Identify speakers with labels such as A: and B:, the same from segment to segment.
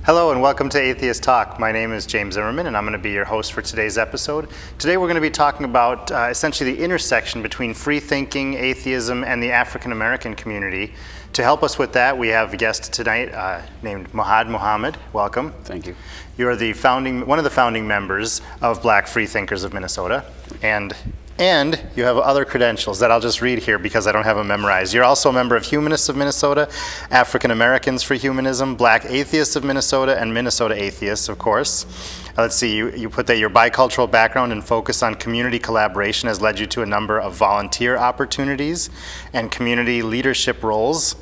A: Hello and welcome to Atheist Talk. My name is James Zimmerman and I'm going to be your host for today's episode. Today we're going to be talking about essentially the intersection between free thinking, atheism, and the African American community. To help us with that, we have a guest tonight named Mohad Muhammad. Welcome.
B: Thank you.
A: You're one of the founding members of Black Freethinkers of Minnesota, and you have other credentials that I'll just read here because I don't have them memorized. You're also a member of Humanists of Minnesota, African Americans for Humanism, Black Atheists of Minnesota, and Minnesota Atheists, of course. Let's see, you put that your bicultural background and focus on community collaboration has led you to a number of volunteer opportunities and community leadership roles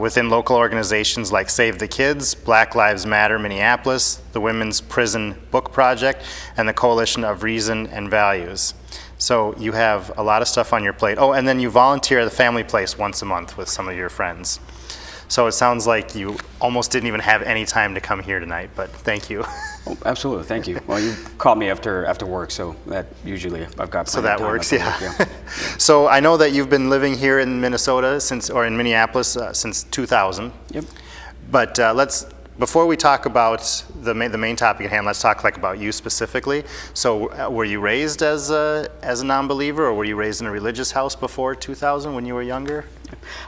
A: within local organizations like Save the Kids, Black Lives Matter Minneapolis, the Women's Prison Book Project, and the Coalition of Reason and Values. So you have a lot of stuff on your plate. Oh, and then you volunteer at the Family Place once a month with some of your friends. So it sounds like you almost didn't even have any time to come here tonight, but thank you.
B: Oh, absolutely, thank you. Well, you called me after work, so that usually I've got plenty of time.
A: So that works, yeah. So I know that you've been living here in Minnesota in Minneapolis since 2000.
B: Yep.
A: But before we talk about the main topic at hand, let's talk about you specifically. So were you raised as a non-believer, or were you raised in a religious house before 2000 when you were younger?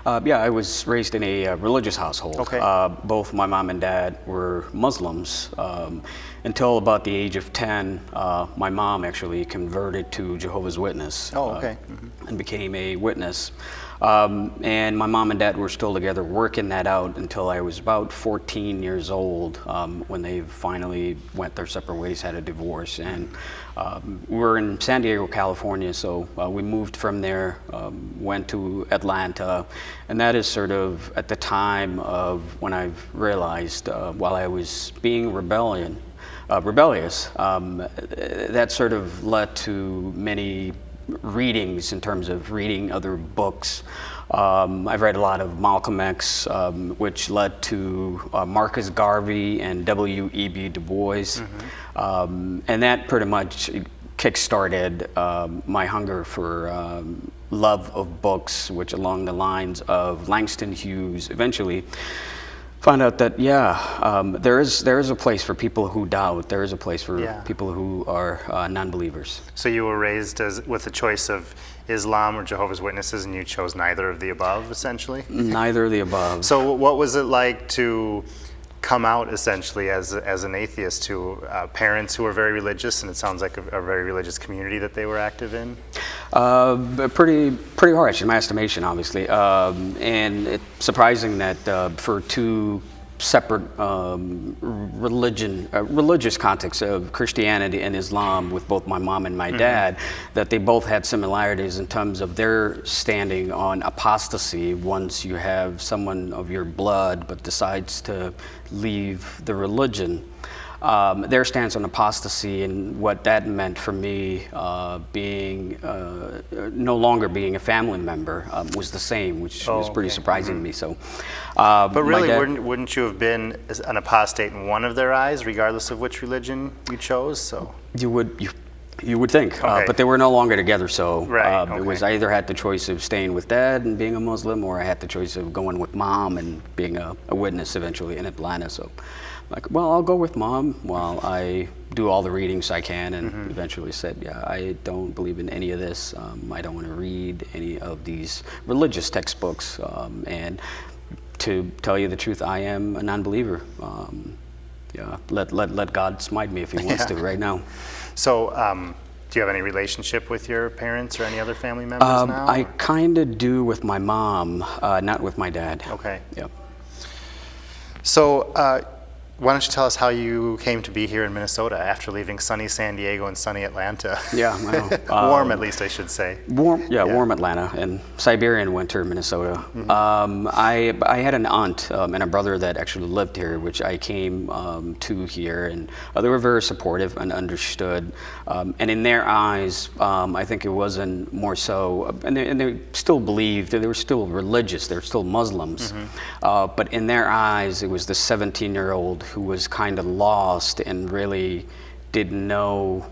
B: Yeah, I was raised in a religious household.
A: Okay.
B: Both my mom and dad were Muslims. Until about the age of 10, my mom actually converted to Jehovah's Witness.
A: Oh, okay.
B: And became a witness. And my mom and dad were still together working that out until I was about 14 years old when they finally went their separate ways, had a divorce. And we're in San Diego, California, so we moved from there, went to Atlanta, and that is sort of at the time of when I've realized while I was being rebellious, that sort of led to many readings in terms of reading other books. I've read a lot of Malcolm X, which led to Marcus Garvey and W.E.B. Du Bois. And that pretty much kick-started my hunger for love of books, which along the lines of Langston Hughes eventually found out that, there is a place for people who doubt. There is a place for people who are non-believers.
A: So you were raised with the choice of Islam or Jehovah's Witnesses, and you chose neither of the above, essentially?
B: Neither of the above.
A: So what was it like to come out, essentially, as an atheist to parents who were very religious, and it sounds like a very religious community that they were active in?
B: Pretty harsh in my estimation, obviously. And it's surprising that for two separate religious contexts of Christianity and Islam with both my mom and my dad, that they both had similarities in terms of their standing on apostasy once you have someone of your blood but decides to leave the religion. Their stance on apostasy and what that meant for me being no longer being a family member was the same, which was pretty surprising to me. So,
A: but really, wouldn't you have been an apostate in one of their eyes, regardless of which religion you chose? So
B: you would think, but they were no longer together. So it was I either had the choice of staying with dad and being a Muslim, or I had the choice of going with mom and being a witness eventually in Atlanta. So. Like, well, I'll go with mom while I do all the readings I can, and eventually said, I don't believe in any of this. I don't want to read any of these religious textbooks. And to tell you the truth, I am a non-believer. Let God smite me if he wants to right now.
A: So, do you have any relationship with your parents or any other family members now?
B: I kind of do with my mom, not with my dad.
A: Okay.
B: Yep.
A: So, why don't you tell us how you came to be here in Minnesota after leaving sunny San Diego and sunny Atlanta?
B: Yeah, well,
A: warm, at least I should say.
B: Warm Atlanta and Siberian winter Minnesota. I had an aunt and a brother that actually lived here, which I came to here, and they were very supportive and understood. And in their eyes, I think it wasn't more so, and they still believed, they were still religious, they were still Muslims, but in their eyes, it was the 17-year-old who was kind of lost and really didn't know,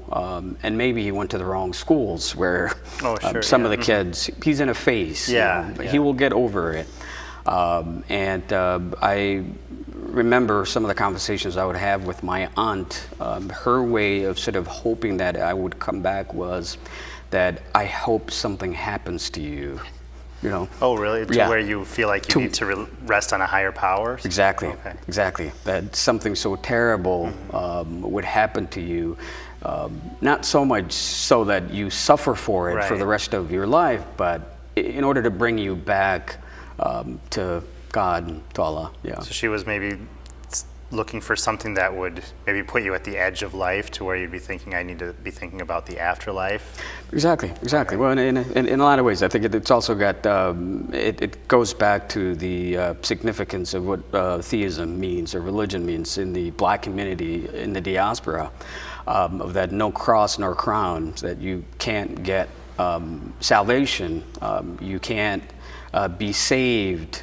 B: and maybe he went to the wrong schools where some of the kids, he's in a phase, but he will get over it. I remember some of the conversations I would have with my aunt. Her way of sort of hoping that I would come back was that I hope something happens to you. You know.
A: Oh, really? To where you feel like you need to rest on a higher power?
B: Exactly.
A: Okay.
B: Exactly. That something so terrible would happen to you, not so much so that you suffer for it for the rest of your life, but in order to bring you back to God, to Allah. Yeah.
A: So she was maybe looking for something that would maybe put you at the edge of life, to where you'd be thinking, I need to be thinking about the afterlife.
B: Exactly. Well, in a lot of ways, I think it's also got, it goes back to the significance of what theism means, or religion means, in the Black community, in the diaspora, of that no cross nor crown, that you can't get salvation, you can't be saved,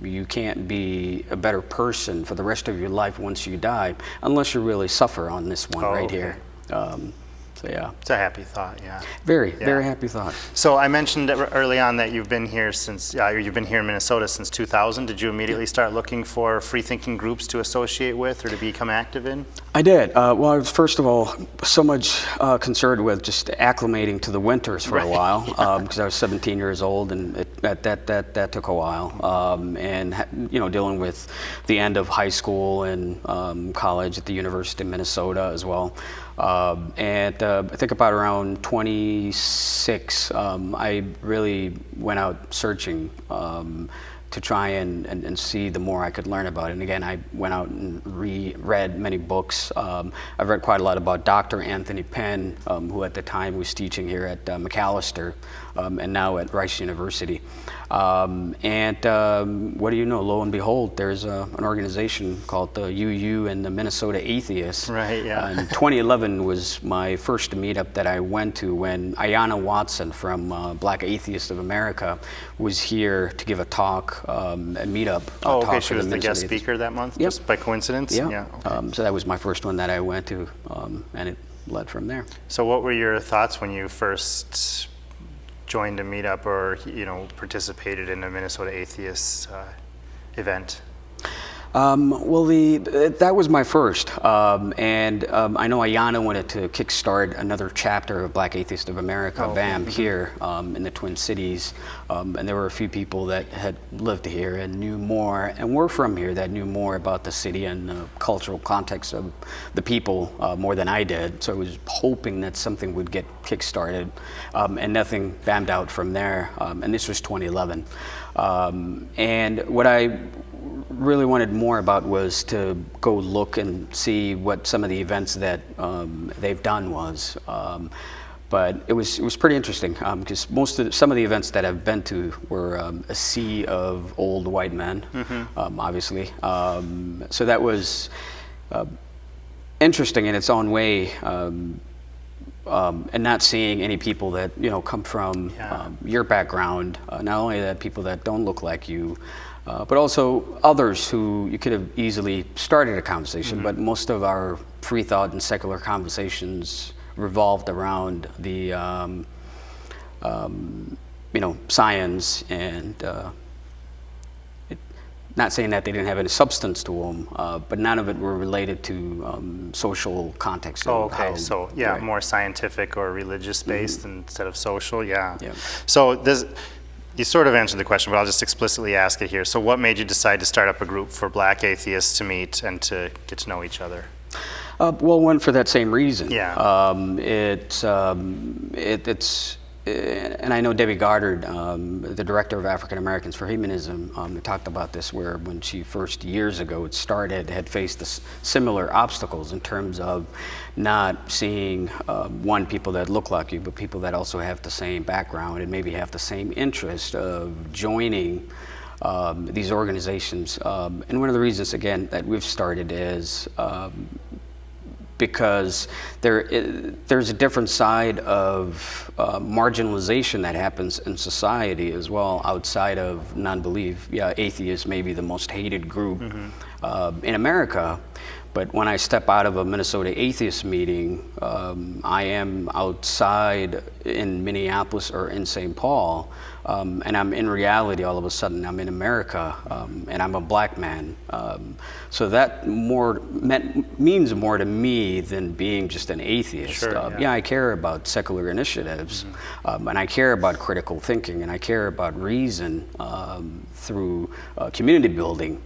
B: you can't be a better person for the rest of your life once you die, unless you really suffer on this one here. So yeah.
A: It's a happy thought, yeah.
B: Very happy thought.
A: So I mentioned early on that you've been here since, you've been here in Minnesota since 2000. Did you immediately start looking for free-thinking groups to associate with or to become active in?
B: I did. Well, I was first of all so much concerned with just acclimating to the winters for a while, because I was 17 years old, and that took a while. And you know, dealing with the end of high school and college at the University of Minnesota as well. And I think about around 26, I really went out searching to try and see the more I could learn about it. And again, I went out and read many books. I've read quite a lot about Dr. Anthony Penn, who at the time was teaching here at McAllister, and now at Rice University. What do you know? Lo and behold, there's an organization called the UU and the Minnesota Atheists.
A: Right, yeah.
B: And 2011 was my first meetup that I went to, when Ayanna Watson from Black Atheists of America was here to give a talk, a meetup.
A: Oh, okay,
B: talk
A: she was the guest speaker that month, just by coincidence?
B: Yeah.
A: Okay.
B: So that was my first one that I went to, and it led from there.
A: So what were your thoughts when you first joined a meetup, or participated in a Minnesota Atheists event?
B: Well, that was my first, and I know Ayanna wanted to kickstart another chapter of Black Atheists of America, BAM, here in the Twin Cities, and there were a few people that had lived here and knew more, and were from here, that knew more about the city and the cultural context of the people more than I did. So I was hoping that something would get kickstarted, and nothing bammed out from there. And this was 2011, and what I really wanted more about was to go look and see what some of the events that they've done was. But it was pretty interesting, because some of the events that I've been to were a sea of old white men, obviously. So that was interesting in its own way, and not seeing any people that come from your background. Not only that, people that don't look like you. But also others who you could have easily started a conversation, but most of our free thought and secular conversations revolved around the, science, and not saying that they didn't have any substance to them, but none of it were related to social context.
A: Oh, okay. So more scientific or religious based instead of social. Yeah. So you sort of answered the question, but I'll just explicitly ask it here. So what made you decide to start up a group for Black atheists to meet and to get to know each other?
B: Well, one, for that same reason.
A: Yeah.
B: And I know Debbie Goddard, the director of African Americans for Humanism, talked about this, where when she first, years ago, it started, had faced similar obstacles in terms of not seeing, people that look like you, but people that also have the same background and maybe have the same interest of joining these organizations. And one of the reasons, again, that we've started is because there's a different side of marginalization that happens in society as well, outside of non-belief. Yeah, atheists may be the most hated group in America, But when I step out of a Minnesota Atheist meeting, I am outside in Minneapolis or in St. Paul, and I'm in reality all of a sudden. I'm in America, and I'm a black man. So that means more to me than being just an atheist.
A: Sure,
B: yeah, I care about secular initiatives, and I care about critical thinking, and I care about reason through community building.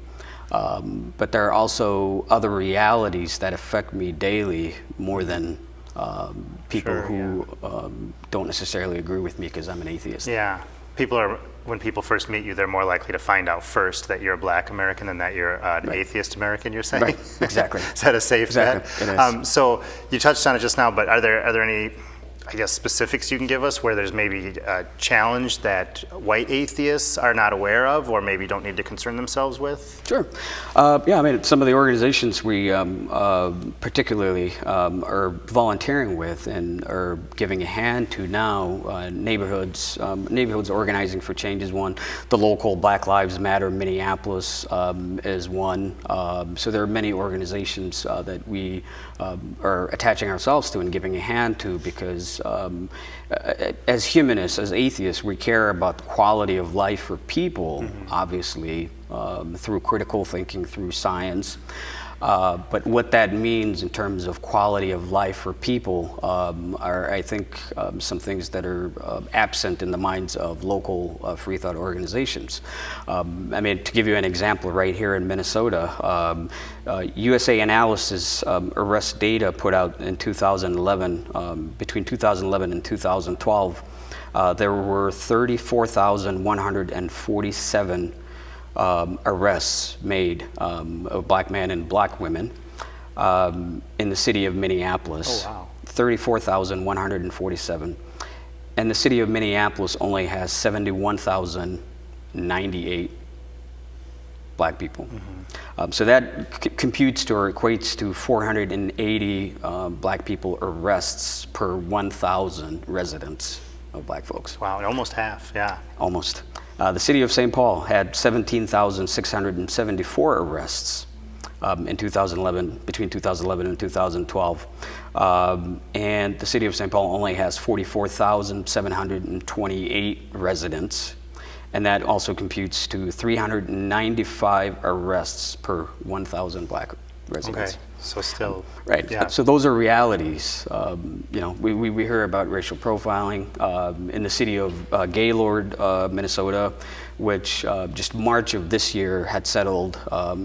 B: But there are also other realities that affect me daily more than people who don't necessarily agree with me because I'm an atheist.
A: Yeah. When people first meet you, they're more likely to find out first that you're a black American than that you're an atheist American, you're saying?
B: Right, exactly.
A: Is that a safe bet?
B: It is.
A: So you touched on it just now, but are there any, I guess, specifics you can give us where there's maybe a challenge that white atheists are not aware of or maybe don't need to concern themselves with?
B: Sure. Yeah, I mean, some of the organizations we particularly are volunteering with and are giving a hand to now, neighborhoods Organizing for Change is one. The local Black Lives Matter Minneapolis is one. So there are many organizations that we are attaching ourselves to and giving a hand to because as humanists, as atheists, we care about the quality of life for people, obviously, through critical thinking, through science. But what that means in terms of quality of life for people are, I think, some things that are absent in the minds of local free thought organizations. I mean, to give you an example, right here in Minnesota, USA Analysis arrest data put out in 2011, between 2011 and 2012, there were 34,147 arrests made of black men and black women in the city of Minneapolis.
A: Oh, wow.
B: 34,147. And the city of Minneapolis only has 71,098 black people. So that computes to or equates to 480 black people arrests per 1,000 residents of black folks.
A: Wow, almost half, yeah.
B: Almost. The city of St. Paul had 17,674 arrests in 2011, between 2011 and 2012. And the city of St. Paul only has 44,728 residents. And that also computes to 395 arrests per 1,000 black residents.
A: Okay, so still,
B: right.
A: Yeah.
B: So those are realities. You know, we hear about racial profiling in the city of Gaylord, Minnesota, which just March of this year had settled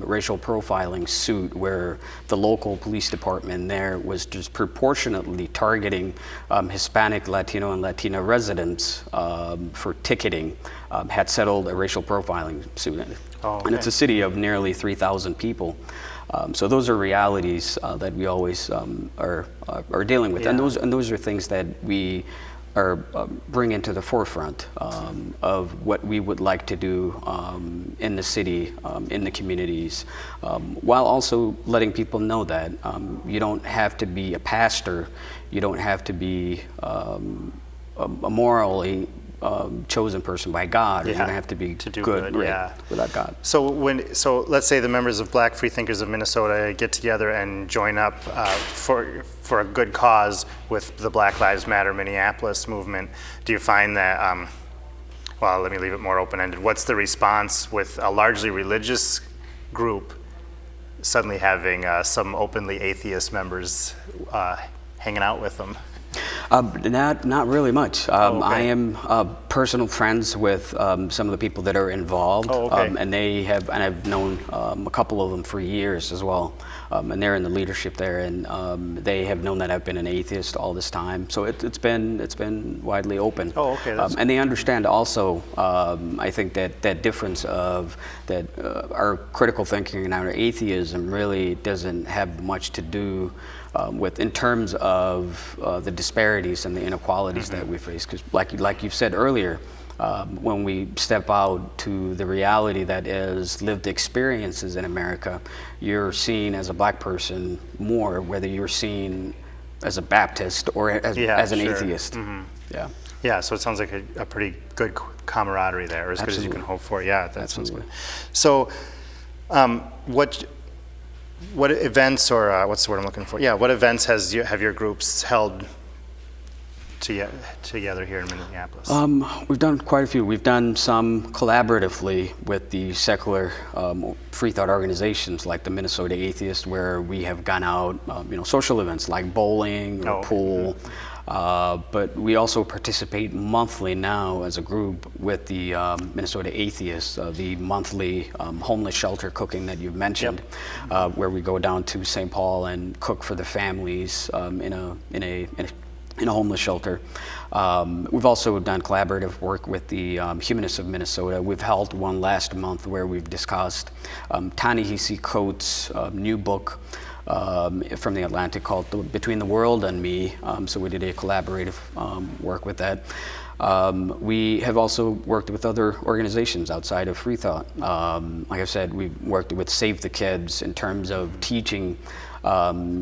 B: racial profiling suit where the local police department there was disproportionately targeting Hispanic, Latino, and Latina residents for ticketing, had settled a racial profiling suit.
A: Oh, okay.
B: And it's a city of nearly 3,000 people. So those are realities that we always are dealing with,
A: Yeah.
B: and those are things that we are bringing to the forefront of what we would like to do in the city, in the communities, while also letting people know that you don't have to be a pastor, you don't have to be a morally chosen person by God, or you don't have to be
A: to do
B: good,
A: good,
B: right,
A: yeah.
B: without God.
A: So let's say the members of Black Freethinkers of Minnesota get together and join up for a good cause with the Black Lives Matter Minneapolis movement. Do you find that, well, let me leave it more open-ended. What's the response with a largely religious group suddenly having some openly atheist members hanging out with them?
B: Not really much.
A: Okay.
B: I am personal friends with some of the people that are involved,
A: Oh, okay.
B: and I've known a couple of them for years as well, and they're in the leadership there, and they have known that I've been an atheist all this time. So it's been widely open.
A: Oh, okay.
B: And they understand also. I think that difference of that our critical thinking and our atheism really doesn't have much to do with in terms of the disparities and the inequalities that we face. Because like you've said earlier, when we step out to the reality that is lived experiences in America, you're seen as a black person more, whether you're seen as a Baptist or as an atheist. Yeah.
A: Yeah, so it sounds like a pretty good camaraderie there, or as good as you can hope for. Yeah, that sounds good. So, what events, or what's the word I'm looking for? Yeah, what events have your groups held together here in Minneapolis?
B: We've done quite a few. We've done some collaboratively with the secular free thought organizations like the Minnesota Atheists, where we have gone out, social events like bowling or pool. But we also participate monthly now as a group with the Minnesota Atheists, the monthly homeless shelter cooking that you've mentioned, where we go down to St. Paul and cook for the families in a homeless shelter. We've also done collaborative work with the Humanists of Minnesota. We've held one last month where we've discussed Ta-Nehisi Coates' new book from the Atlantic called Between the World and Me. So we did a collaborative work with that. We have also worked with other organizations outside of free thought. Like I said, we've worked with Save the Kids in terms of teaching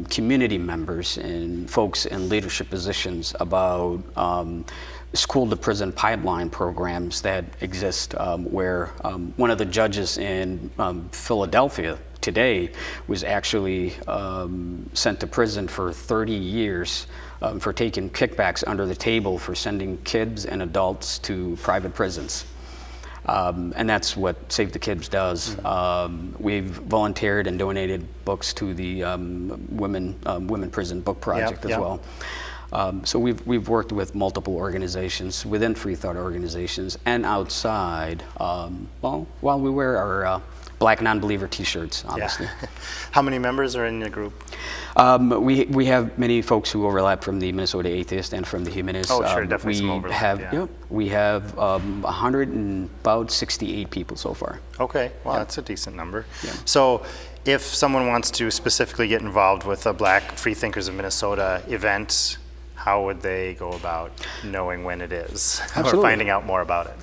B: community members and folks in leadership positions about school to prison pipeline programs that exist, where one of the judges in Philadelphia today was actually sent to prison for 30 years for taking kickbacks under the table for sending kids and adults to private prisons. And that's what Save the Kids does. We've volunteered and donated books to the Women Prison Book Project as well. So we've worked with multiple organizations within free thought organizations and outside. While we wear our Black nonbeliever T-shirts, obviously.
A: Yeah. How many members are in the group?
B: We have many folks who overlap from the Minnesota Atheists and from the Humanists.
A: Oh, sure, definitely some overlap.
B: We have 168 people so far.
A: Okay, well, that's a decent number. Yeah. So, if someone wants to specifically get involved with a Black Freethinkers of Minnesota event, how would they go about knowing when it is or finding out more about it?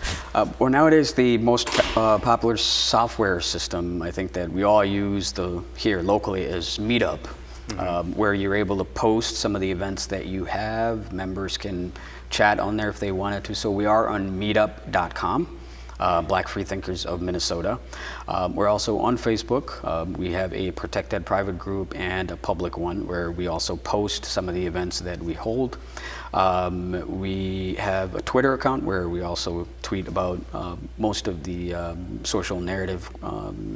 B: Well, nowadays the most popular software system I think that we all use here locally is Meetup, where you're able to post some of the events that you have. Members can chat on there if they wanted to. So we are on meetup.com. Black Freethinkers of Minnesota. We're also on Facebook. We have a protected private group and a public one where we also post some of the events that we hold. We have a Twitter account where we also tweet about most of the social narrative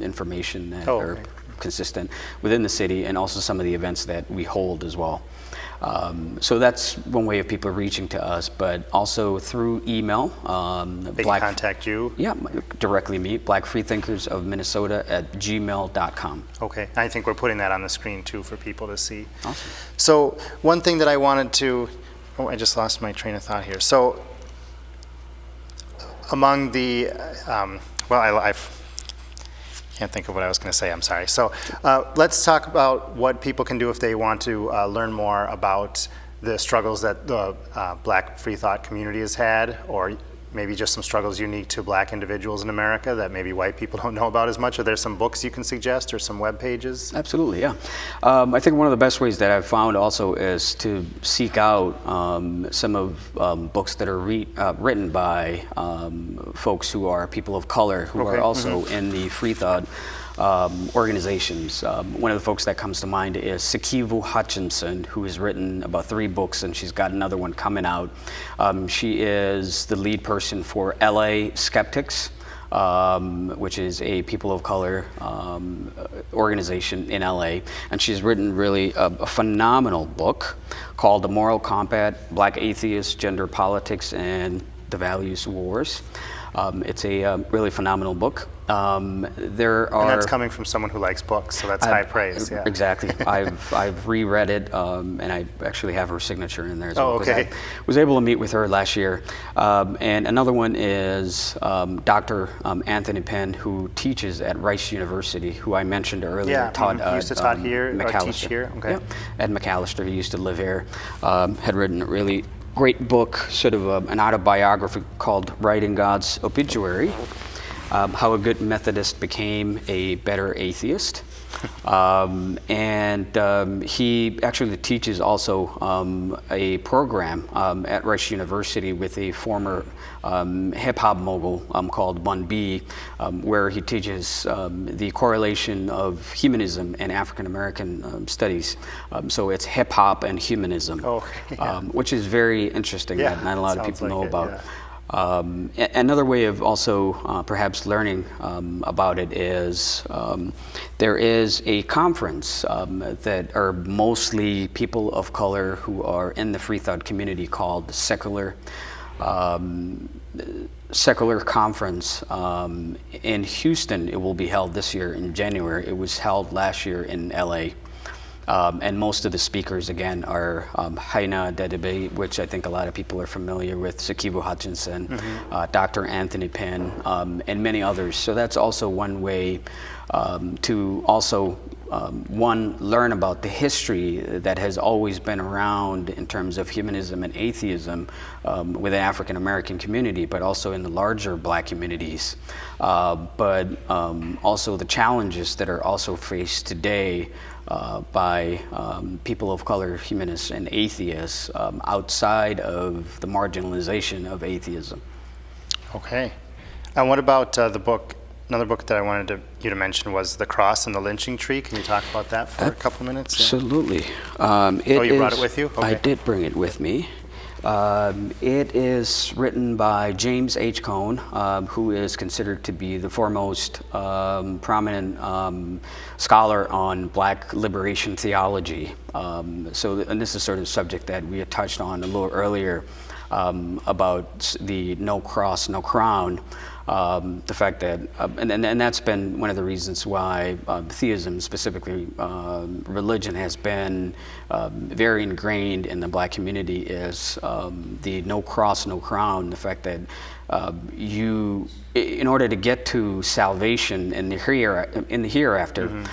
B: information that are consistent within the city, and also some of the events that we hold as well. So that's one way of people reaching to us, but also through email.
A: They can contact you?
B: Yeah, directly me, blackfreethinkersofminnesota@gmail.com.
A: Okay, I think we're putting that on the screen too for people to see.
B: Awesome.
A: So one thing that I wanted to, I just lost my train of thought here. So among the, I can't think of what I was going to say, I'm sorry. So let's talk about what people can do if they want to learn more about the struggles that the Black free thought community has had, or maybe just some struggles unique to Black individuals in America that maybe white people don't know about as much. Are there some books you can suggest or some web pages?
B: Absolutely, yeah. I think one of the best ways that I've found also is to seek out some of books that are written by folks who are people of color, who are also in the free thought organizations. One of the folks that comes to mind is Sikivu Hutchinson, who has written about 3 books, and she's got another one coming out. She is the lead person for LA Skeptics, which is a people of color organization in LA. And she's written really a phenomenal book called The Moral Compass, Black Atheists, Gender Politics, and the Values Wars. It's a really phenomenal book. And
A: that's coming from someone who likes books, so that's high praise. Yeah.
B: Exactly. I've reread it, and I actually have her signature in there as well.
A: Oh, okay.
B: I was able to meet with her last year. And another one is Dr. Anthony Penn, who teaches at Rice University, who I mentioned earlier.
A: He used to taught here, or teach here. Okay.
B: Yeah. At McAllister, he used to live here. Had written a really great book, sort of an autobiography called Writing God's Obituary, how a good Methodist became a better atheist. He actually teaches also a program at Rice University with a former hip-hop mogul called Bun B, where he teaches the correlation of humanism and African American studies. So it's hip-hop and humanism, which is very interesting that not a lot of people know about. Another way of also perhaps learning about it is there is a conference that are mostly people of color who are in the free thought community called Secular Conference in Houston. It will be held this year in January. It was held last year in LA. And most of the speakers, again, are Haina Dedebe, which I think a lot of people are familiar with, Sikivu Hutchinson, Dr. Anthony Pinn, and many others. So that's also one way to also, one, learn about the history that has always been around in terms of humanism and atheism within the African American community, but also in the larger Black communities. But also the challenges that are also faced today by people of color, humanists, and atheists outside of the marginalization of atheism.
A: Okay. And what about the book? Another book that I wanted you to mention was The Cross and the Lynching Tree. Can you talk about that for a couple minutes?
B: Absolutely.
A: You brought it with you? Okay.
B: I did bring it with me. It is written by James H. Cone, who is considered to be the foremost prominent scholar on Black liberation theology. And this is sort of a subject that we had touched on a little earlier about the no cross, no crown. The fact that, and that's been one of the reasons why theism, specifically religion, has been very ingrained in the Black community, is the no cross, no crown. The fact that in order to get to salvation in the hereafter,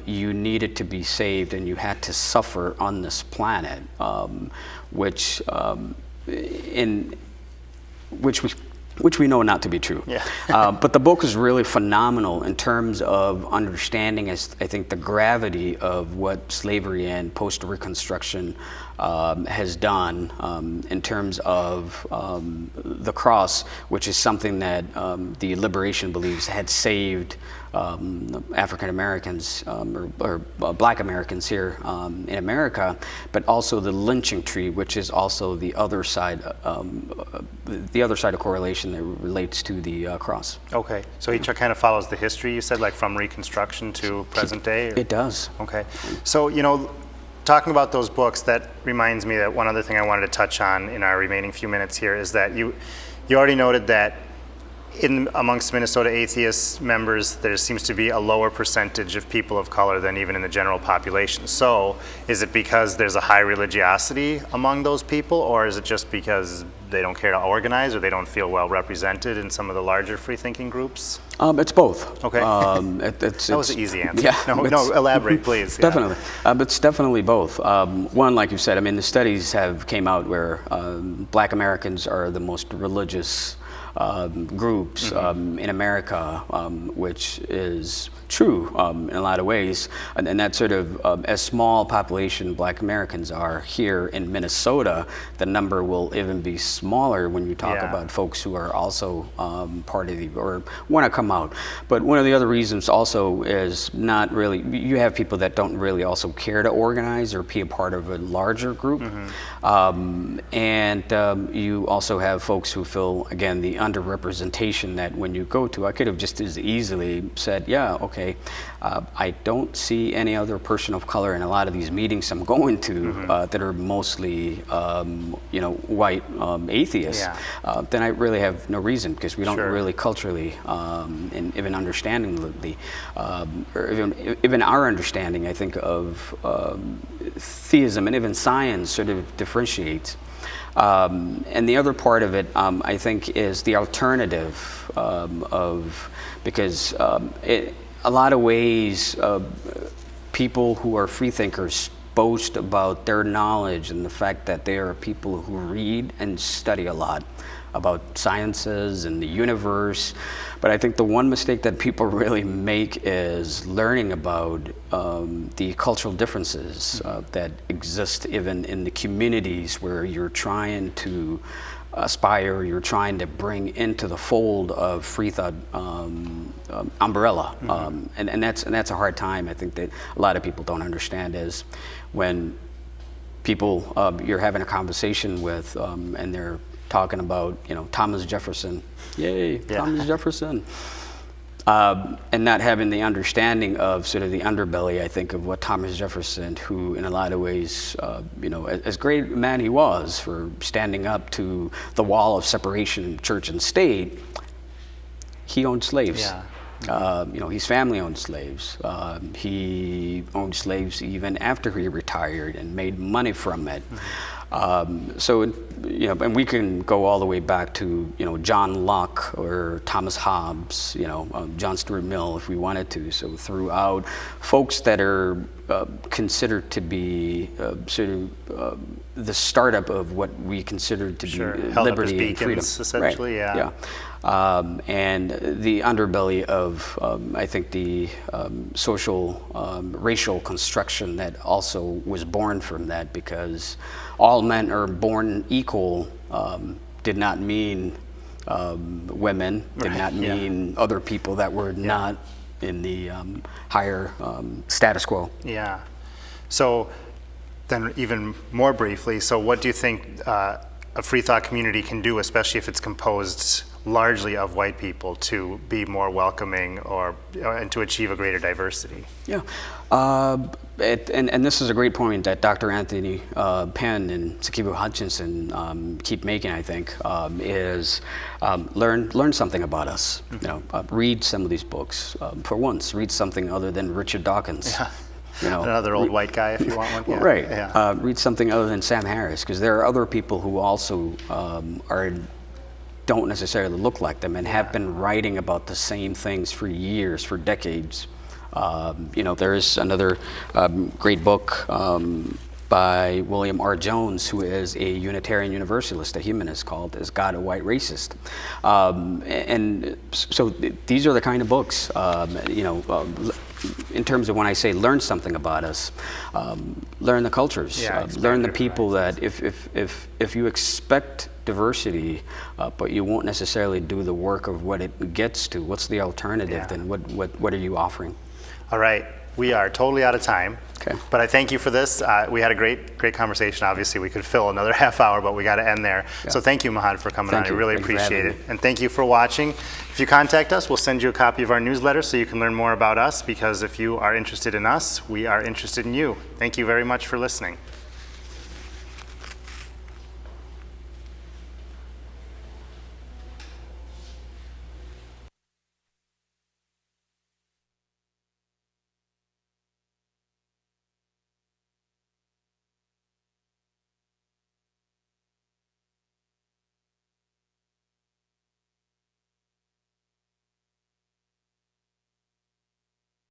B: you needed to be saved, and you had to suffer on this planet, which we know not to be true. But the book is really phenomenal in terms of understanding, I think, the gravity of what slavery and post-Reconstruction has done in terms of the cross, which is something that the liberation believes had saved African Americans or Black Americans here in America, but also the lynching tree, which is also the other side of correlation that relates to the cross. Okay,
A: so he kind of follows the history, you said, like from Reconstruction to present day?
B: It does.
A: Okay, so talking about those books, that reminds me that one other thing I wanted to touch on in our remaining few minutes here is that you already noted that amongst Minnesota Atheists members, there seems to be a lower percentage of people of color than even in the general population. So is it because there's a high religiosity among those people, or is it just because they don't care to organize, or they don't feel well represented in some of the larger free-thinking groups?
B: It's both.
A: Okay. That was an easy answer.
B: Yeah,
A: no, elaborate, please.
B: Definitely. It's definitely both. One, like you said, I mean, the studies came out where Black Americans are the most religious groups in America, which is true in a lot of ways, and that sort of, as small population Black Americans are here in Minnesota, the number will even be smaller when you talk about folks who are also part of or want to come out. But one of the other reasons also is not really, you have people that don't really also care to organize or be a part of a larger group, and you also have folks who feel, again, the underrepresentation that when you go to, I could have just as easily said, yeah, okay, I don't see any other person of color in a lot of these meetings I'm going to that are mostly, white atheists. Then I really have no reason, because we don't really culturally and even understandingly, or even our understanding, I think, of theism and even science sort of differentiates. And the other part of it, I think, is the alternative because a lot of ways people who are free thinkers boast about their knowledge and the fact that they are people who read and study a lot. about sciences and the universe. But I think the one mistake that people really make is learning about the cultural differences that exist even in the communities where you're trying to aspire, you're trying to bring into the fold of free thought umbrella. And that's a hard time, I think, that a lot of people don't understand, is when people you're having a conversation with and they're talking about, Thomas Jefferson, yay, Thomas Jefferson, and not having the understanding of sort of the underbelly, I think, of what Thomas Jefferson, who in a lot of ways, as great a man he was for standing up to the wall of separation of church and state, he owned slaves. His family owned slaves. He owned slaves even after he retired and made money from it. And we can go all the way back to, John Locke or Thomas Hobbes, John Stuart Mill, if we wanted to. So throughout, folks that are considered to be the startup of what we consider to be liberty and freedom.
A: Essentially,
B: and the underbelly of, I think, the social, racial construction that also was born from that, because all men are born equal did not mean women, did not mean other people that were not in the higher status quo.
A: Yeah. So then even more briefly, so what do you think a free thought community can do, especially if it's composed largely of white people, to be more welcoming and to achieve a greater diversity?
B: Yeah. And this is a great point that Dr. Anthony Penn and Sakibu Hutchinson keep making, I think, is learn something about us. Read some of these books. For once, read something other than Richard Dawkins.
A: Another old white guy, if you want one.
B: Right. Read something other than Sam Harris, because there are other people who also don't necessarily look like them and have been writing about the same things for years, for decades. There is another great book by William R. Jones, who is a Unitarian Universalist, a humanist, called "Is God a White Racist?" And so these are the kind of books, in terms of when I say learn something about us, learn the cultures, learn the people that if you expect diversity, but you won't necessarily do the work of what it gets to, what's the alternative, then what are you offering?
A: All right. We are totally out of time.
B: Okay.
A: But I thank you for this. We had a great conversation. Obviously, we could fill another half hour, but we got to end there. Yeah. So thank you, Mahad, for coming on. I really appreciate it. And thank you for watching. If you contact us, we'll send you a copy of our newsletter so you can learn more about us, because if you are interested in us, we are interested in you. Thank you very much for listening.